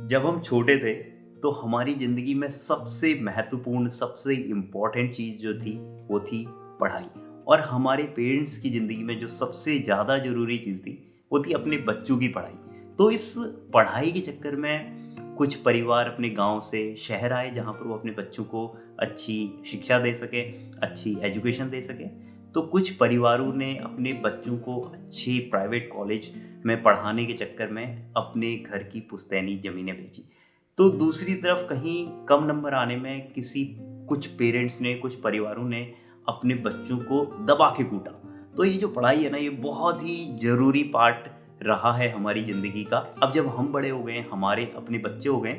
जब हम छोटे थे तो हमारी ज़िंदगी में सबसे महत्वपूर्ण, सबसे इम्पोर्टेंट चीज़ जो थी वो थी पढ़ाई। और हमारे पेरेंट्स की ज़िंदगी में जो सबसे ज़्यादा ज़रूरी चीज़ थी वो थी अपने बच्चों की पढ़ाई। तो इस पढ़ाई के चक्कर में कुछ परिवार अपने गांव से शहर आए जहां पर वो अपने बच्चों को अच्छी शिक्षा दे सके, अच्छी एजुकेशन दे सके। तो कुछ परिवारों ने अपने बच्चों को अच्छे प्राइवेट कॉलेज में पढ़ाने के चक्कर में अपने घर की पुश्तैनी ज़मीनें बेची। तो दूसरी तरफ कहीं कम नंबर आने में कुछ पेरेंट्स ने, कुछ परिवारों ने अपने बच्चों को दबा के कूटा। तो ये जो पढ़ाई है ना, ये बहुत ही ज़रूरी पार्ट रहा है हमारी ज़िंदगी का। अब जब हम बड़े हो गए, हमारे अपने बच्चे हो गए,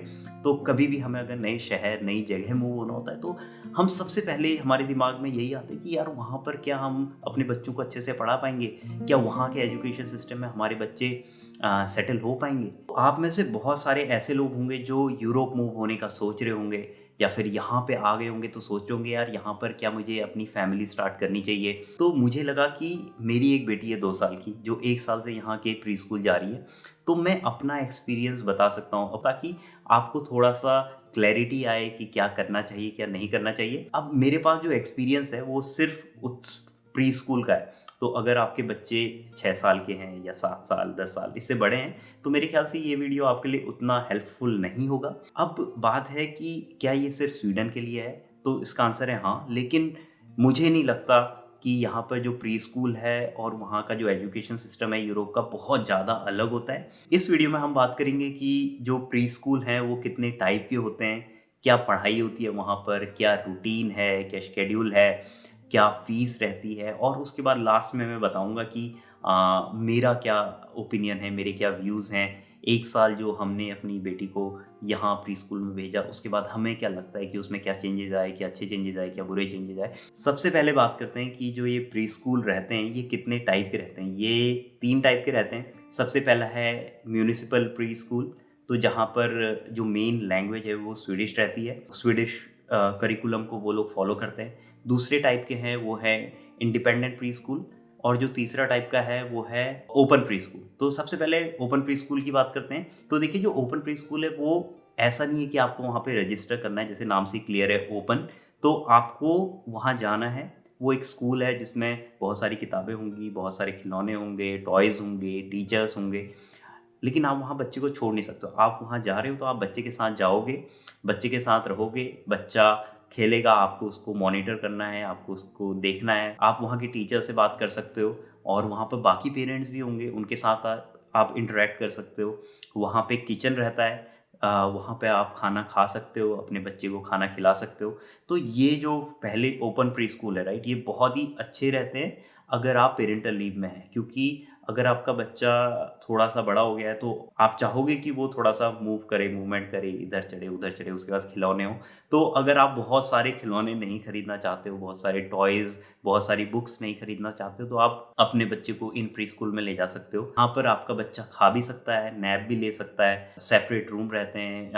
तो कभी भी हमें अगर नए शहर, नई जगह मूव होना होता है तो हम सबसे पहले हमारे दिमाग में यही आता है कि यार वहाँ पर क्या हम अपने बच्चों को अच्छे से पढ़ा पाएंगे? क्या वहाँ के एजुकेशन सिस्टम में हमारे बच्चे सेटल हो पाएंगे? तो आप में से बहुत सारे ऐसे लोग होंगे जो यूरोप मूव होने का सोच रहे होंगे, या फिर यहाँ पे आ गए होंगे तो सोच रहे होंगे यार यहाँ पर क्या मुझे अपनी फैमिली स्टार्ट करनी चाहिए। तो मुझे लगा कि मेरी एक बेटी है 2 साल की जो 1 साल से यहाँ के प्री स्कूल जा रही है, तो मैं अपना एक्सपीरियंस बता सकता हूँ ताकि आपको थोड़ा सा क्लैरिटी आए कि क्या करना चाहिए, क्या नहीं करना चाहिए। अब मेरे पास जो एक्सपीरियंस है वो सिर्फ उस प्री स्कूल का है। तो अगर आपके बच्चे 6 साल के हैं या 7 साल, 10 साल, इससे बड़े हैं, तो मेरे ख्याल से ये वीडियो आपके लिए उतना हेल्पफुल नहीं होगा। अब बात है कि क्या ये सिर्फ स्वीडन के लिए है? तो इसका आंसर है हाँ, लेकिन मुझे नहीं लगता कि यहाँ पर जो प्री स्कूल है और वहाँ का जो एजुकेशन सिस्टम है यूरोप का बहुत ज़्यादा अलग होता है। इस वीडियो में हम बात करेंगे कि जो प्री स्कूल हैं वो कितने टाइप के होते हैं, क्या पढ़ाई होती है वहाँ पर, क्या रूटीन है, क्या शेड्यूल है, क्या फ़ीस रहती है, और उसके बाद लास्ट में मैं बताऊँगा कि मेरा क्या ओपिनियन है, मेरे क्या व्यूज़ हैं। 1 साल जो हमने अपनी बेटी को यहाँ प्री स्कूल में भेजा, उसके बाद हमें क्या लगता है कि उसमें क्या चेंजेस आए, क्या अच्छे चेंजेस आए, क्या बुरे चेंजेस आए। सबसे पहले बात करते हैं कि जो ये प्री स्कूल रहते हैं ये कितने टाइप के रहते हैं। ये 3 टाइप के रहते हैं। सबसे पहला है म्यूनिसिपल प्री स्कूल, तो जहाँ पर जो मेन लैंग्वेज है वो स्वीडिश रहती है, स्वीडिश करिकुलम को वो लोग फॉलो करते हैं। दूसरे टाइप के हैं वो है इंडिपेंडेंट प्री स्कूल, और जो तीसरा टाइप का है वो है ओपन प्री स्कूल। तो सबसे पहले ओपन प्री स्कूल की बात करते हैं। तो देखिए, जो ओपन प्री स्कूल है वो ऐसा नहीं है कि आपको वहाँ पे रजिस्टर करना है, जैसे नाम से क्लियर है ओपन। तो आपको वहाँ जाना है। वो एक स्कूल है जिसमें बहुत सारी किताबें होंगी, बहुत सारे खिलौने होंगे, टॉयज़ होंगे, टीचर्स होंगे, लेकिन आप वहाँ बच्चे को छोड़ नहीं सकते हो। आप वहाँ जा रहे हो तो आप बच्चे के साथ जाओगे, बच्चे के साथ रहोगे, बच्चा खेलेगा, आपको उसको मॉनिटर करना है, आपको उसको देखना है। आप वहाँ के टीचर से बात कर सकते हो, और वहाँ पर बाकी पेरेंट्स भी होंगे, उनके साथ आप इंटरेक्ट कर सकते हो। वहाँ पे किचन रहता है, वहाँ पे आप खाना खा सकते हो, अपने बच्चे को खाना खिला सकते हो। तो ये जो पहले ओपन प्री स्कूल है, राइट, ये बहुत ही अच्छे रहते हैं अगर आप पेरेंटल लीव में हैं, क्योंकि अगर आपका बच्चा थोड़ा सा बड़ा हो गया है तो आप चाहोगे कि वो थोड़ा सा मूव करे, मूवमेंट करे, इधर चढ़े उधर चढ़े, उसके पास खिलौने हो। तो अगर आप बहुत सारे खिलौने नहीं खरीदना चाहते हो, बहुत सारे टॉयज़, बहुत सारी बुक्स नहीं खरीदना चाहते हो, तो आप अपने बच्चे को इन प्री स्कूल में ले जा सकते हो। यहाँ पर आपका बच्चा खा भी सकता है, नैप भी ले सकता है, सेपरेट रूम रहते हैं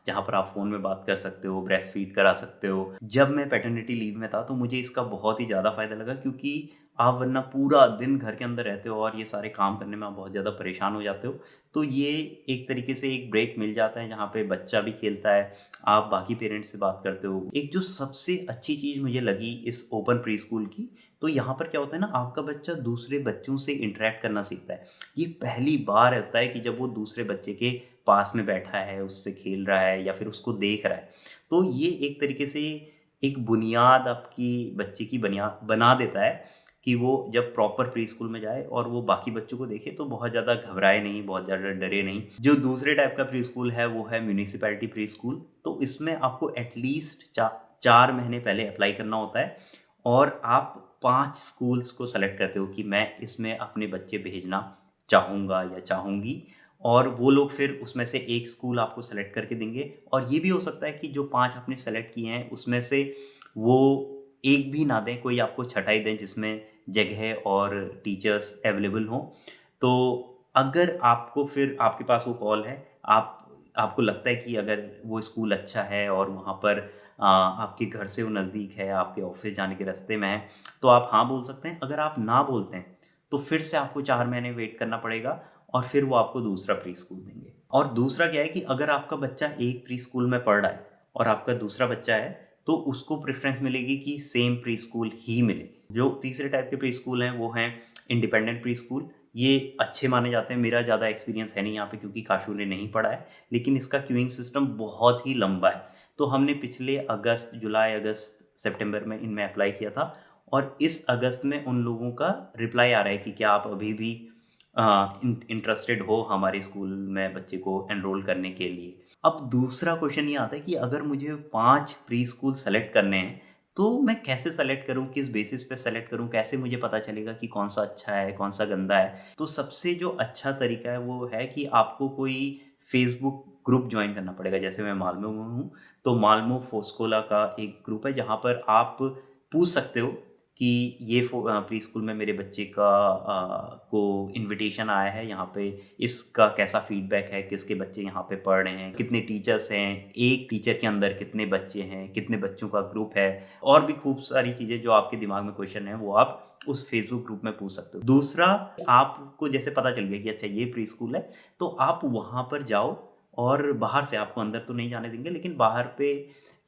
जहाँ पर आप फ़ोन में बात कर सकते हो, ब्रेस्ट फीड करा सकते हो। जब मैं पैटर्निटी लीव में था तो मुझे इसका बहुत ही ज़्यादा फ़ायदा लगा, क्योंकि आप वरना पूरा दिन घर के अंदर रहते हो और ये सारे काम करने में आप बहुत ज़्यादा परेशान हो जाते हो। तो ये एक तरीके से एक ब्रेक मिल जाता है जहाँ पे बच्चा भी खेलता है, आप बाकी पेरेंट्स से बात करते हो। एक जो सबसे अच्छी चीज़ मुझे लगी इस ओपन प्री स्कूल की, तो यहाँ पर क्या होता है ना, आपका बच्चा दूसरे बच्चों से इंटरेक्ट करना सीखता है। ये पहली बार होता है कि जब वो दूसरे बच्चे के पास में बैठा है, उससे खेल रहा है या फिर उसको देख रहा है। तो ये एक तरीके से एक बुनियाद आपकी बच्चे की बना देता है कि वो जब प्रॉपर प्री स्कूल में जाए और वो बाकी बच्चों को देखे तो बहुत ज़्यादा घबराए नहीं, बहुत ज़्यादा डरे नहीं। जो दूसरे टाइप का प्री स्कूल है वो है म्यूनिसिपैलिटी प्री स्कूल। तो इसमें आपको एटलीस्ट 4 महीने पहले अप्लाई करना होता है, और आप 5 स्कूल्स को सेलेक्ट करते हो कि मैं इसमें अपने बच्चे भेजना चाहूँगा या चाहूँगी, और वो लोग फिर उसमें से एक स्कूल आपको सेलेक्ट करके देंगे। और ये भी हो सकता है कि जो 5 आपने सेलेक्ट किए हैं उसमें से वो एक भी ना दें, कोई आपको छठाई दें जिसमें जगह और टीचर्स अवेलेबल हों। तो अगर आपको फिर आपके पास वो कॉल है, आपको लगता है कि अगर वो स्कूल अच्छा है और वहाँ पर आपके घर से वो नज़दीक है, आपके ऑफिस जाने के रास्ते में है, तो आप हाँ बोल सकते हैं। अगर आप ना बोलते हैं तो फिर से आपको 4 महीने वेट करना पड़ेगा, और फिर वो आपको दूसरा प्री स्कूल देंगे। और दूसरा क्या है कि अगर आपका बच्चा एक प्री स्कूल में पढ़ रहा है और आपका दूसरा बच्चा है, तो उसको प्रेफरेंस मिलेगी कि सेम प्री स्कूल ही मिले। जो तीसरे टाइप के प्री स्कूल हैं वो हैं इंडिपेंडेंट प्री स्कूल। ये अच्छे माने जाते हैं। मेरा ज़्यादा एक्सपीरियंस है नहीं यहाँ पे क्योंकि काशू ने नहीं पढ़ा है, लेकिन इसका क्यूइंग सिस्टम बहुत ही लंबा है। तो हमने पिछले जुलाई अगस्त सितंबर में इनमें अप्लाई किया था और इस अगस्त में उन लोगों का रिप्लाई आ रहा है कि क्या आप अभी भी इंटरेस्टेड हो हमारे स्कूल में बच्चे को एनरोल करने के लिए। अब दूसरा क्वेश्चन ये आता है कि अगर मुझे 5 प्री स्कूल सेलेक्ट करने हैं तो मैं कैसे सेलेक्ट करूं, किस बेसिस पे सेलेक्ट करूं, कैसे मुझे पता चलेगा कि कौन सा अच्छा है कौन सा गंदा है। तो सबसे जो अच्छा तरीका है वो है कि आपको कोई फेसबुक ग्रुप ज्वाइन करना पड़ेगा। जैसे मैं मालमो में हूँ तो मालमो फोस्कोला का एक ग्रुप है जहाँ पर आप पूछ सकते हो कि ये प्री स्कूल में मेरे बच्चे का को इनविटेशन आया है, यहाँ पे इसका कैसा फीडबैक है, किसके बच्चे यहाँ पे पढ़ रहे हैं, कितने टीचर्स हैं, एक टीचर के अंदर कितने बच्चे हैं, कितने बच्चों का ग्रुप है, और भी खूब सारी चीज़ें जो आपके दिमाग में क्वेश्चन है वो आप उस फेसबुक ग्रुप में पूछ सकते हो। दूसरा, आपको जैसे पता चल गया कि अच्छा ये प्री स्कूल है, तो आप वहाँ पर जाओ और बाहर से, आपको अंदर तो नहीं जाने देंगे, लेकिन बाहर पे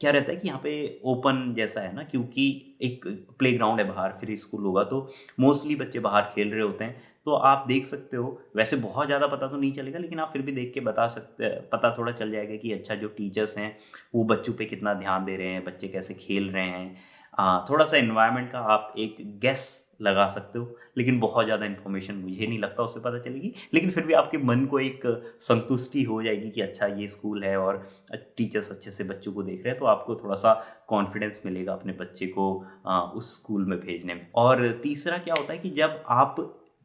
क्या रहता है कि यहाँ पे ओपन जैसा है ना, क्योंकि एक प्लेग्राउंड है बाहर, फिर स्कूल होगा तो मोस्टली बच्चे बाहर खेल रहे होते हैं, तो आप देख सकते हो। वैसे बहुत ज़्यादा पता तो नहीं चलेगा, लेकिन आप फिर भी देख के बता सकते, पता थोड़ा चल जाएगा कि अच्छा जो टीचर्स हैं वो बच्चों पे कितना ध्यान दे रहे हैं, बच्चे कैसे खेल रहे हैं। थोड़ा सा इन्वायरमेंट का आप एक गेस लगा सकते हो, लेकिन बहुत ज़्यादा इन्फॉर्मेशन मुझे नहीं लगता उससे पता चलेगी, लेकिन फिर भी आपके मन को एक संतुष्टि हो जाएगी कि अच्छा ये स्कूल है और टीचर्स अच्छे से बच्चों को देख रहे हैं, तो आपको थोड़ा सा कॉन्फिडेंस मिलेगा अपने बच्चे को उस स्कूल में भेजने में। और तीसरा क्या होता है कि जब आप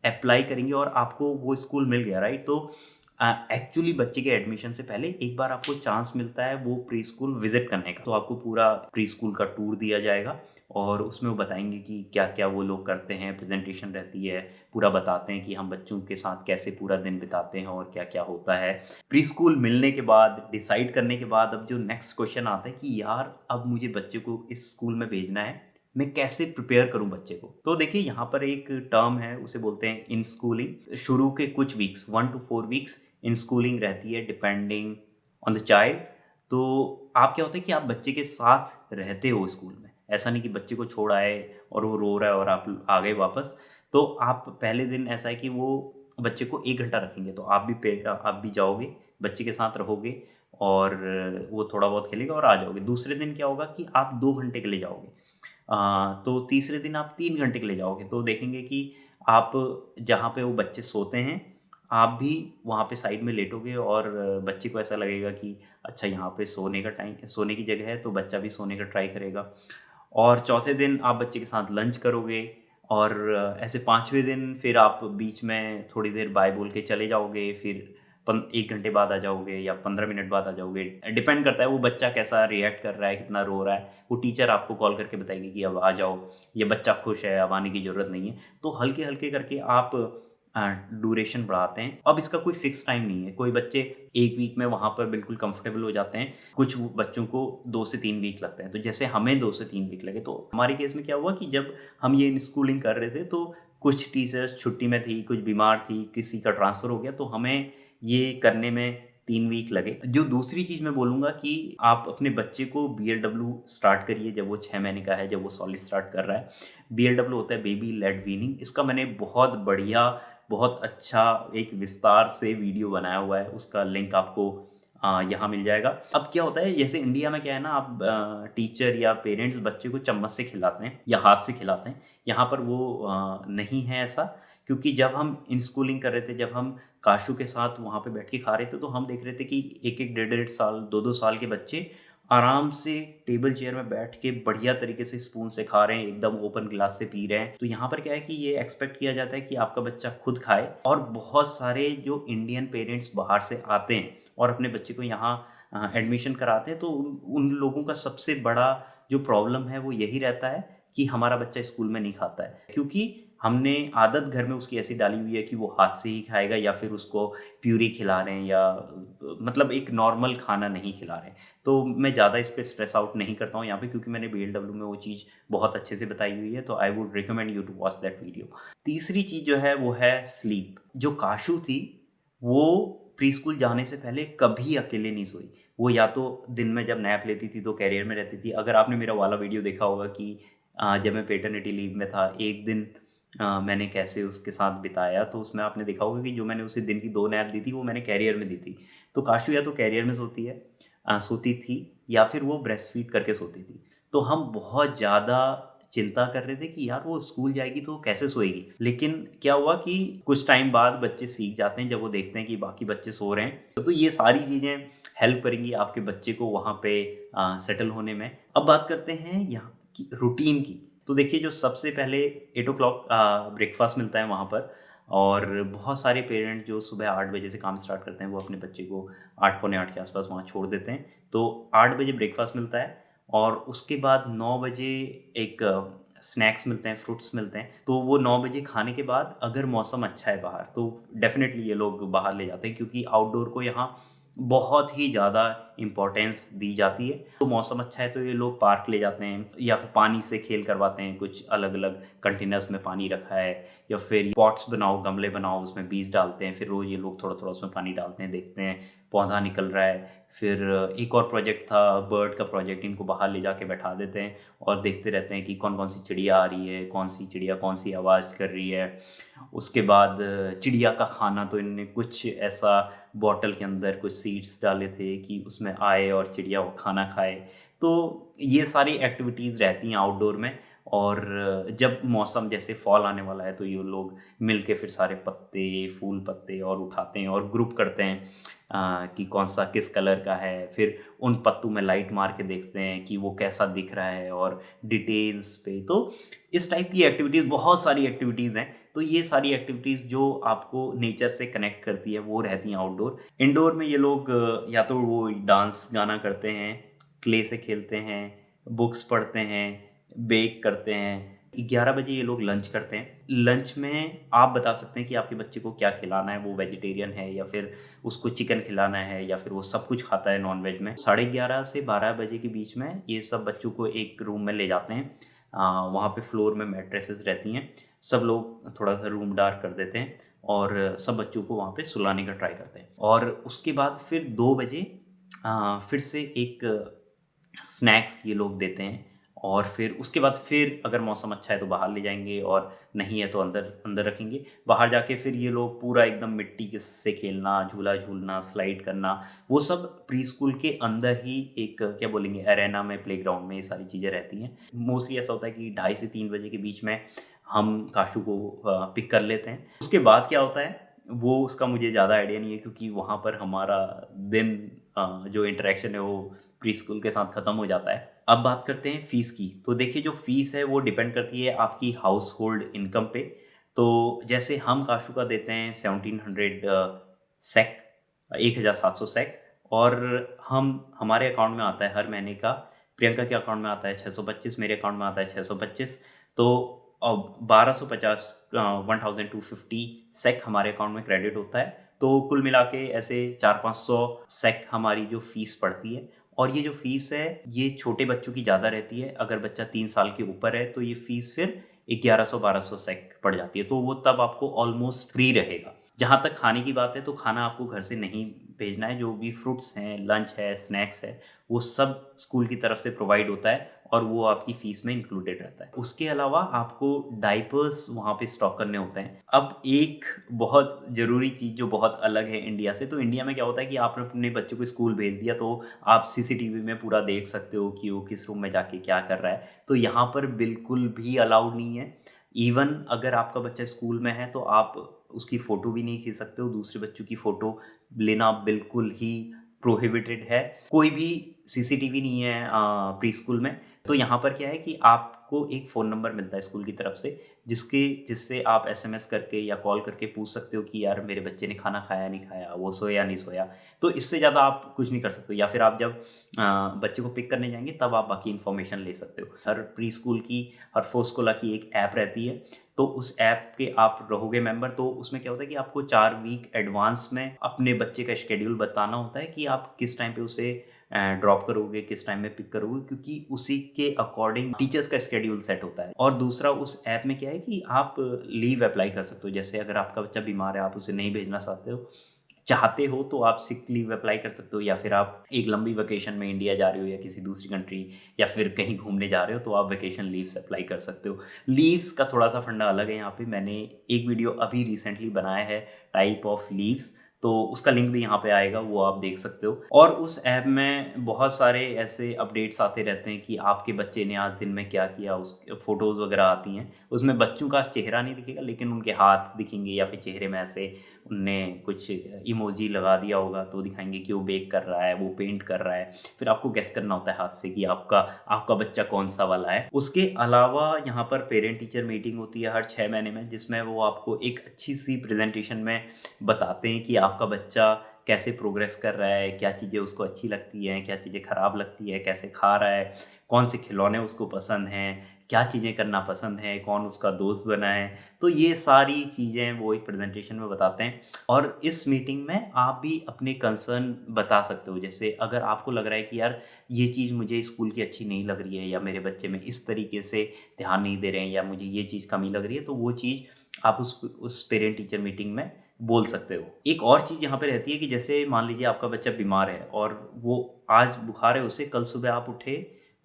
अप्लाई करेंगे और आपको वो स्कूल मिल गया, राइट, तो एक्चुअली बच्चे के एडमिशन से पहले एक बार आपको चांस मिलता है वो प्री स्कूल विजिट करने का। तो आपको पूरा प्री स्कूल का टूर दिया जाएगा और उसमें वो बताएंगे कि क्या क्या वो लोग करते हैं, प्रेजेंटेशन रहती है, पूरा बताते हैं कि हम बच्चों के साथ कैसे पूरा दिन बिताते हैं और क्या क्या होता है। प्री स्कूल मिलने के बाद, डिसाइड करने के बाद, अब जो नेक्स्ट क्वेश्चन आता है कि यार अब मुझे बच्चे को इस स्कूल में भेजना है, मैं कैसे प्रिपेयर करूं बच्चे को। तो देखिए यहाँ पर एक टर्म है, उसे बोलते हैं इन स्कूलिंग। शुरू के कुछ weeks, 1 to 4 weeks in schooling रहती है डिपेंडिंग ऑन द चाइल्ड। तो आप क्या होता है कि आप बच्चे के साथ रहते हो स्कूल में, ऐसा नहीं कि बच्चे को छोड़ आए और वो रो रहा है और आप आ गए वापस। तो आप पहले दिन ऐसा है कि वो बच्चे को 1 घंटा रखेंगे, तो आप भी जाओगे, बच्चे के साथ रहोगे और वो थोड़ा बहुत खेलेगा और आ जाओगे। दूसरे दिन क्या होगा कि आप 2 घंटे के लिए जाओगे। तो तीसरे दिन आप 3 घंटे के लिए जाओगे, तो देखेंगे कि आप जहाँ पे वो बच्चे सोते हैं आप भी वहाँ पे साइड में लेटोगे और बच्चे को ऐसा लगेगा कि अच्छा यहाँ पे सोने का टाइम, सोने की जगह है, तो बच्चा भी सोने का ट्राई करेगा। और चौथे दिन आप बच्चे के साथ लंच करोगे और ऐसे 5वें दिन फिर आप बीच में थोड़ी देर बाय बोल के चले जाओगे, फिर 1 घंटे बाद आ जाओगे या 15 मिनट बाद आ जाओगे। डिपेंड करता है वो बच्चा कैसा रिएक्ट कर रहा है, कितना रो रहा है। वो टीचर आपको कॉल करके बताएगी कि अब आ जाओ, ये बच्चा खुश है, अब आने की ज़रूरत नहीं है। तो हल्के हल्के करके आप ड्यूरेशन बढ़ाते हैं। अब इसका कोई फिक्स टाइम नहीं है। कोई बच्चे 1 वीक में वहाँ पर बिल्कुल कंफर्टेबल हो जाते हैं, कुछ बच्चों को 2 से 3 वीक लगते हैं। तो जैसे हमें 2 से 3 वीक लगे, तो हमारे केस में क्या हुआ कि जब हम ये स्कूलिंग कर रहे थे तो कुछ टीचर्स छुट्टी में थी, कुछ बीमार थी, किसी का ट्रांसफ़र हो गया, तो हमें ये करने में 3 वीक लगे। जो दूसरी चीज़ मैं बोलूँगा कि आप अपने बच्चे को BLW स्टार्ट करिए जब वो 6 महीने का है, जब वो सॉलिड स्टार्ट कर रहा है। BLW होता है बेबी लेड वीनिंग। इसका मैंने बहुत बढ़िया, बहुत अच्छा एक विस्तार से वीडियो बनाया हुआ है, उसका लिंक आपको यहाँ मिल जाएगा। अब क्या होता है, जैसे इंडिया में क्या है ना, आप टीचर या पेरेंट्स बच्चे को चम्मच से खिलाते हैं या हाथ से खिलाते हैं। यहाँ पर वो नहीं है ऐसा, क्योंकि जब हम इन स्कूलिंग कर रहे थे, जब हम काशू के साथ वहाँ पे बैठ के खा रहे थे, तो हम देख रहे थे कि 1-1, 1.5-1.5 साल, 2-2 साल के बच्चे आराम से टेबल चेयर में बैठ के बढ़िया तरीके से स्पून से खा रहे हैं, एकदम ओपन ग्लास से पी रहे हैं। तो यहाँ पर क्या है कि ये एक्सपेक्ट किया जाता है कि आपका बच्चा खुद खाए। और बहुत सारे जो इंडियन पेरेंट्स बाहर से आते हैं और अपने बच्चे को यहाँ एडमिशन कराते हैं, तो उन लोगों का सबसे बड़ा जो प्रॉब्लम है वो यही रहता है कि हमारा बच्चा स्कूल में नहीं खाता है, क्योंकि हमने आदत घर में उसकी ऐसी डाली हुई है कि वो हाथ से ही खाएगा, या फिर उसको प्यूरी खिला रहे हैं, या मतलब एक नॉर्मल खाना नहीं खिला रहे हैं। तो मैं ज़्यादा इस पर स्ट्रेस आउट नहीं करता हूँ यहाँ पे, क्योंकि मैंने BLW में वो चीज़ बहुत अच्छे से बताई हुई है। तो I would recommend you to watch that video. तीसरी चीज़ जो है वो है स्लीप। जो काशू थी वो प्री स्कूल जाने से पहले कभी अकेले नहीं सोई। वो या तो दिन में जब नैप लेती थी तो कैरियर में रहती थी। अगर आपने मेरा वाला वीडियो देखा होगा कि जब मैं पैटर्निटी लीव में था, एक दिन मैंने कैसे उसके साथ बिताया, तो उसमें आपने देखा होगा कि जो मैंने उसे दिन की 2 नैप दी थी वो मैंने कैरियर में दी थी। तो काशु या तो कैरियर में सोती थी या फिर वो ब्रेस्ट फीड करके सोती थी। तो हम बहुत ज़्यादा चिंता कर रहे थे कि यार वो स्कूल जाएगी तो कैसे सोएगी। लेकिन क्या हुआ कि कुछ टाइम बाद बच्चे सीख जाते हैं जब वो देखते हैं कि बाकी बच्चे सो रहे हैं। तो ये सारी चीज़ें हेल्प करेंगी आपके बच्चे को वहाँ पे सेटल होने में। अब बात करते हैं यहाँ की रूटीन की। तो देखिए, जो सबसे पहले 8 ओ क्लॉक ब्रेकफास्ट मिलता है वहाँ पर, और बहुत सारे पेरेंट जो सुबह 8 बजे से काम स्टार्ट करते हैं वो अपने बच्चे को 8 पौने 8 के आसपास वहाँ छोड़ देते हैं। तो 8 बजे ब्रेकफास्ट मिलता है और उसके बाद 9 बजे एक स्नैक्स मिलते हैं, फ्रूट्स मिलते हैं। तो वो 9 बजे खाने के बाद अगर मौसम अच्छा है बाहर तो डेफिनेटली ये लोग बाहर ले जाते हैं, क्योंकि आउटडोर को यहाँ बहुत ही ज़्यादा इम्पोर्टेंस दी जाती है। तो मौसम अच्छा है तो ये लोग पार्क ले जाते हैं या फिर पानी से खेल करवाते हैं। कुछ अलग अलग कंटेनर्स में पानी रखा है, या फिर पॉट्स बनाओ, गमले बनाओ, उसमें बीज डालते हैं। फिर रोज़ ये लोग थोड़ा थोड़ा उसमें पानी डालते हैं, देखते हैं पौधा निकल रहा है। फिर एक और प्रोजेक्ट था, बर्ड का प्रोजेक्ट। इनको बाहर ले जाके बैठा देते हैं और देखते रहते हैं कि कौन कौन सी चिड़िया आ रही है, कौन सी चिड़िया कौन सी आवाज़ कर रही है। उसके बाद चिड़िया का खाना, तो इनने कुछ ऐसा बॉटल के अंदर कुछ सीड्स डाले थे कि उसमें आए और चिड़िया वो खाना खाए। तो ये सारी एक्टिविटीज़ रहती हैं आउटडोर में। और जब मौसम जैसे फॉल आने वाला है तो ये लोग मिल के फिर सारे पत्ते, फूल पत्ते और उठाते हैं और ग्रुप करते हैं कि कौन सा किस कलर का है। फिर उन पत्तों में लाइट मार के देखते हैं कि वो कैसा दिख रहा है और डिटेल्स पे। तो इस टाइप की एक्टिविटीज़, बहुत सारी एक्टिविटीज़ हैं। तो ये सारी एक्टिविटीज़ जो आपको नेचर से कनेक्ट करती है वो रहती हैं आउटडोर। इंडोर में ये लोग या तो वो डांस गाना करते हैं, क्ले से खेलते हैं, बुक्स पढ़ते हैं, बेक करते हैं। 11 बजे ये लोग लंच करते हैं। लंच में आप बता सकते हैं कि आपके बच्चे को क्या खिलाना है, वो वेजिटेरियन है या फिर उसको चिकन खिलाना है या फिर वो सब कुछ खाता है नॉनवेज में। 11:30 से 12 बजे के बीच में ये सब बच्चों को एक रूम में ले जाते हैं। वहाँ पे फ्लोर में मैट्रेसेस रहती हैं। सब लोग थोड़ा सा रूम डार्क कर देते हैं और सब बच्चों को वहाँ पे सुलाने का ट्राई करते हैं। और उसके बाद फिर 2 बजे फिर से एक स्नैक्स ये लोग देते हैं। और फिर उसके बाद फिर अगर मौसम अच्छा है तो बाहर ले जाएंगे, और नहीं है तो अंदर अंदर रखेंगे। बाहर जाके फिर ये लोग पूरा एकदम मिट्टी के से खेलना, झूला झूलना, स्लाइड करना, वो सब प्री स्कूल के अंदर ही एक क्या बोलेंगे एरेना में, प्लेग्राउंड में ये सारी चीज़ें रहती हैं। मोस्टली ऐसा होता है कि 2:30 से 3 बजे के बीच में हम काशू को पिक कर लेते हैं। उसके बाद क्या होता है वो उसका मुझे ज़्यादा आइडिया नहीं है, क्योंकि वहाँ पर हमारा दिन जो इंटरेक्शन है वो प्री स्कूल के साथ ख़त्म हो जाता है। अब बात करते हैं फ़ीस की। तो देखिए, जो फ़ीस है वो डिपेंड करती है आपकी हाउस होल्ड इनकम पे। तो जैसे हम काशू का देते हैं 1700 सेक, 1700 सेक। और हमारे अकाउंट में आता है हर महीने का, प्रियंका के अकाउंट में आता है 625, मेरे अकाउंट में आता है 625। तो अब 1250 1250 सेक हमारे अकाउंट में क्रेडिट होता है। तो कुल मिला के ऐसे 400-500 सेक हमारी जो फ़ीस पड़ती है। और ये जो फ़ीस है ये छोटे बच्चों की ज़्यादा रहती है। अगर बच्चा 3 साल के ऊपर है तो ये फ़ीस फिर 1100-1200 सेक पड़ जाती है। तो वो तब आपको ऑलमोस्ट फ्री रहेगा। जहाँ तक खाने की बात है तो खाना आपको घर से नहीं भेजना है। जो भी फ्रूट्स हैं, लंच है, स्नैक्स है, वो सब स्कूल की तरफ से प्रोवाइड होता है और वो आपकी फ़ीस में इंक्लूडेड रहता है। उसके अलावा आपको डाइपर्स वहाँ पे स्टॉक करने होते हैं। अब एक बहुत ज़रूरी चीज़ जो बहुत अलग है इंडिया से, तो इंडिया में क्या होता है कि आपने अपने बच्चों को स्कूल भेज दिया तो आप सीसीटीवी में पूरा देख सकते हो कि वो किस रूम में जाके क्या कर रहा है। तो यहाँ पर बिल्कुल भी अलाउड नहीं है। इवन अगर आपका बच्चा स्कूल में है तो आप उसकी फ़ोटो भी नहीं खींच सकते हो। दूसरे बच्चों की फ़ोटो लेना बिल्कुल ही प्रोहिबिटेड है। कोई भी सीसीटीवी नहीं है प्री स्कूल में। तो यहाँ पर क्या है कि आपको एक फ़ोन नंबर मिलता है स्कूल की तरफ से, जिससे आप एसएमएस करके या कॉल करके पूछ सकते हो कि यार मेरे बच्चे ने खाना खाया नहीं खाया, वो सोया नहीं सोया। तो इससे ज़्यादा आप कुछ नहीं कर सकते। या फिर आप जब बच्चे को पिक करने जाएंगे तब आप बाकी इन्फॉर्मेशन ले सकते हो। हर प्री स्कूल की, हर फोस्कोला की एक ऐप रहती है। तो उस ऐप के आप रहोगे मेंबर, तो उसमें क्या होता है कि आपको 4 वीक एडवांस में अपने बच्चे का शेड्यूल बताना होता है कि आप किस टाइम पे उसे ड्रॉप करोगे, किस टाइम में पिक करोगे, क्योंकि उसी के अकॉर्डिंग टीचर्स का शेड्यूल सेट होता है। और दूसरा, उस ऐप में क्या है कि आप लीव अप्लाई कर सकते हो। जैसे अगर आपका बच्चा बीमार है, आप उसे नहीं भेजना चाहते हो चाहते हो तो आप सिक लीव अप्लाई कर सकते हो, या फिर आप एक लंबी वेकेशन में इंडिया जा रहे हो या किसी दूसरी कंट्री या फिर कहीं घूमने जा रहे हो तो आप वेकेशन लीव्स अप्लाई कर सकते हो। लीव्स का थोड़ा सा फंडा अलग है। यहाँ पे मैंने एक वीडियो अभी रिसेंटली बनाया है टाइप ऑफ लीव्स, तो उसका लिंक भी यहाँ पे आएगा, वो आप देख सकते हो। और उस ऐप में बहुत सारे ऐसे अपडेट्स आते रहते हैं कि आपके बच्चे ने आज दिन में क्या किया, उस फोटोज़ वगैरह आती हैं। उसमें बच्चों का चेहरा नहीं दिखेगा लेकिन उनके हाथ दिखेंगे, या फिर चेहरे में ऐसे उनने कुछ इमोजी लगा दिया होगा तो दिखाएंगे कि वो बेक कर रहा है, वो पेंट कर रहा है। फिर आपको गेस करना होता है हाथ से कि आपका आपका बच्चा कौन सा वाला है। उसके अलावा यहाँ पर पेरेंट टीचर मीटिंग होती है हर 6 महीने में, जिसमें वो आपको एक अच्छी सी प्रेजेंटेशन में बताते हैं कि आपका बच्चा कैसे प्रोग्रेस कर रहा है, क्या चीज़ें उसको अच्छी लगती हैं, क्या चीज़ें ख़राब लगती है, कैसे खा रहा है, कौन से खिलौने उसको पसंद हैं, क्या चीज़ें करना पसंद है, कौन उसका दोस्त बना है। तो ये सारी चीज़ें वो एक प्रेजेंटेशन में बताते हैं। और इस मीटिंग में आप भी अपने कंसर्न बता सकते हो। जैसे अगर आपको लग रहा है कि यार ये चीज़ मुझे स्कूल की अच्छी नहीं लग रही है, या मेरे बच्चे में इस तरीके से ध्यान नहीं दे रहे हैं, या मुझे ये चीज़ कमी लग रही है, तो वो चीज़ आप उस पेरेंट टीचर मीटिंग में बोल सकते हो। एक और चीज़ यहाँ पे रहती है कि जैसे मान लीजिए आपका बच्चा बीमार है और वो आज बुखार है उसे, कल सुबह आप उठे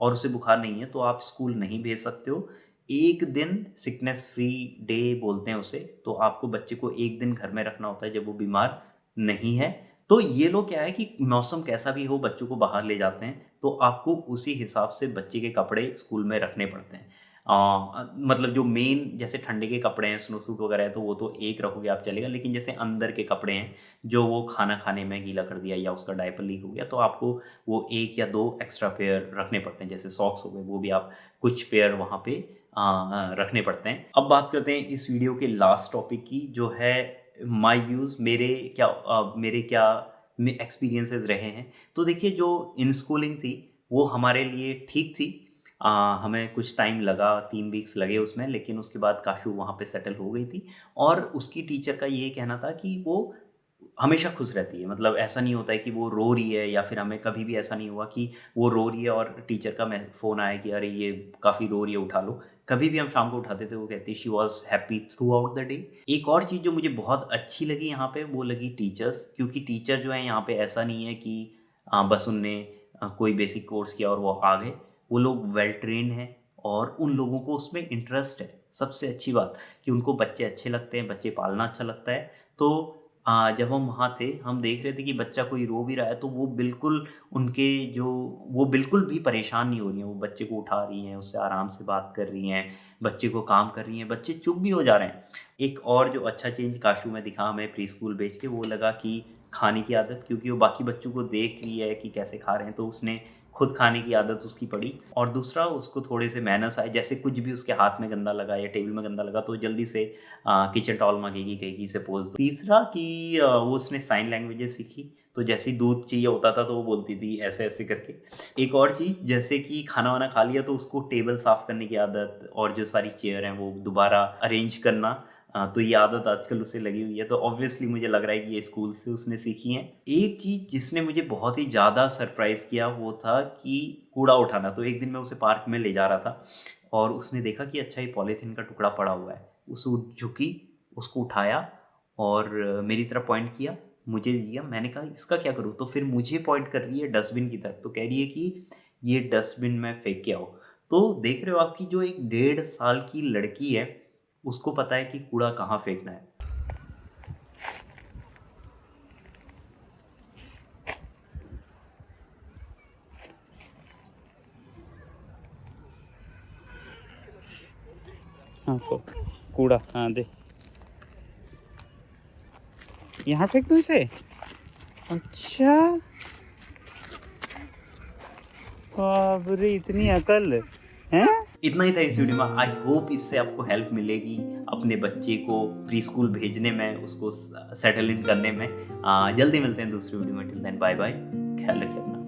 और उसे बुखार नहीं है, तो आप स्कूल नहीं भेज सकते हो। एक दिन सिकनेस फ्री डे बोलते हैं उसे, तो आपको बच्चे को एक दिन घर में रखना होता है जब वो बीमार नहीं है। तो ये लोग क्या है कि मौसम कैसा भी हो बच्चों को बाहर ले जाते हैं, तो आपको उसी हिसाब से बच्चे के कपड़े स्कूल में रखने पड़ते हैं। मतलब जो मेन जैसे ठंडे के कपड़े हैं, स्नो सूट वगैरह है, तो वो तो एक रखोगे आप चलेगा, लेकिन जैसे अंदर के कपड़े हैं जो वो खाना खाने में गीला कर दिया या उसका डायपर लीक हो गया, तो आपको वो 1 या 2 एक्स्ट्रा पेयर रखने पड़ते हैं। जैसे सॉक्स हो गए, वो भी आप कुछ पेयर वहाँ पे रखने पड़ते हैं। अब बात करते हैं इस वीडियो के लास्ट टॉपिक की, जो है माई व्यूज़, मेरे क्या एक्सपीरियंसेस रहे हैं। तो देखिए, जो इन स्कूलिंग थी वो हमारे लिए ठीक थी। हमें कुछ टाइम लगा, 3 वीक्स लगे उसमें, लेकिन उसके बाद काशू वहाँ पे सेटल हो गई थी। और उसकी टीचर का ये कहना था कि वो हमेशा खुश रहती है। मतलब ऐसा नहीं होता है कि वो रो रही है, या फिर हमें कभी भी ऐसा नहीं हुआ कि वो रो रही है और टीचर का फ़ोन आया कि अरे ये काफ़ी रो रही है, उठा लो। कभी भी हम शाम को उठाते थे, वो कहती she was happy through out the day. एक और चीज़ जो मुझे बहुत अच्छी लगी यहाँ पे, वो लगी टीचर्स। क्योंकि टीचर जो है यहाँ पे ऐसा नहीं है कि बस उनने कोई बेसिक कोर्स किया और वो आ गए। वो लोग वेल ट्रेंड हैं और उन लोगों को उसमें इंटरेस्ट है। सबसे अच्छी बात कि उनको बच्चे अच्छे लगते हैं, बच्चे पालना अच्छा लगता है। तो जब हम वहाँ थे, हम देख रहे थे कि बच्चा कोई रो भी रहा है तो वो बिल्कुल वो बिल्कुल भी परेशान नहीं हो रही हैं। वो बच्चे को उठा रही हैं, उससे आराम से बात कर रही हैं, बच्चे को काम कर रही हैं, बच्चे चुप भी हो जा रहे हैं। एक और जो अच्छा चेंज काशू में दिखा हमें प्री स्कूल भेज के, वो लगा कि खाने की आदत, क्योंकि वो बाकी बच्चों को देख रही है कि कैसे खा रहे हैं, तो उसने खुद खाने की आदत उसकी पड़ी। और दूसरा, उसको थोड़े से मैनर्स आए। जैसे कुछ भी उसके हाथ में गंदा लगा या टेबल में गंदा लगा तो जल्दी से किचन टॉवल मांगेगी, कहेगी इसे पोंछ दो। तीसरा कि वो उसने साइन लैंग्वेजेस सीखी, तो जैसे ही दूध चाहिए होता था तो वो बोलती थी ऐसे ऐसे करके। एक और चीज़, जैसे कि खाना वाना खा लिया तो उसको टेबल साफ़ करने की आदत, और जो सारी चेयर हैं वो दोबारा अरेंज करना, तो ये आदत आजकल उसे लगी हुई है। तो ऑब्वियसली मुझे लग रहा है कि ये स्कूल से उसने सीखी है। एक चीज़ जिसने मुझे बहुत ही ज़्यादा सरप्राइज़ किया वो था कि कूड़ा उठाना। तो एक दिन मैं उसे पार्क में ले जा रहा था और उसने देखा कि अच्छा ये पॉलीथीन का टुकड़ा पड़ा हुआ है। उस झुकी, उसको उठाया और मेरी तरफ पॉइंट किया, मुझे दिया। मैंने कहा इसका क्या करूँ? तो फिर मुझे पॉइंट कर रही है डस्टबिन की तरफ, तो कह रही है कि ये डस्टबिन में फेंक के आओ। तो देख रहे हो आपकी जो एक 1.5 साल की लड़की है, उसको पता है कि कूड़ा कहाँ फेंकना है। हाँ तो कूड़ा हाँ दे, यहाँ फेंक दो इसे। अच्छा, बाप रे, इतनी अकल है। इतना ही था इस वीडियो में। आई होप इससे आपको हेल्प मिलेगी अपने बच्चे को प्री स्कूल भेजने में, उसको सेटल इन करने में। जल्दी मिलते हैं दूसरी वीडियो में। टिल देन बाय बाय, ख्याल रखिए अपना।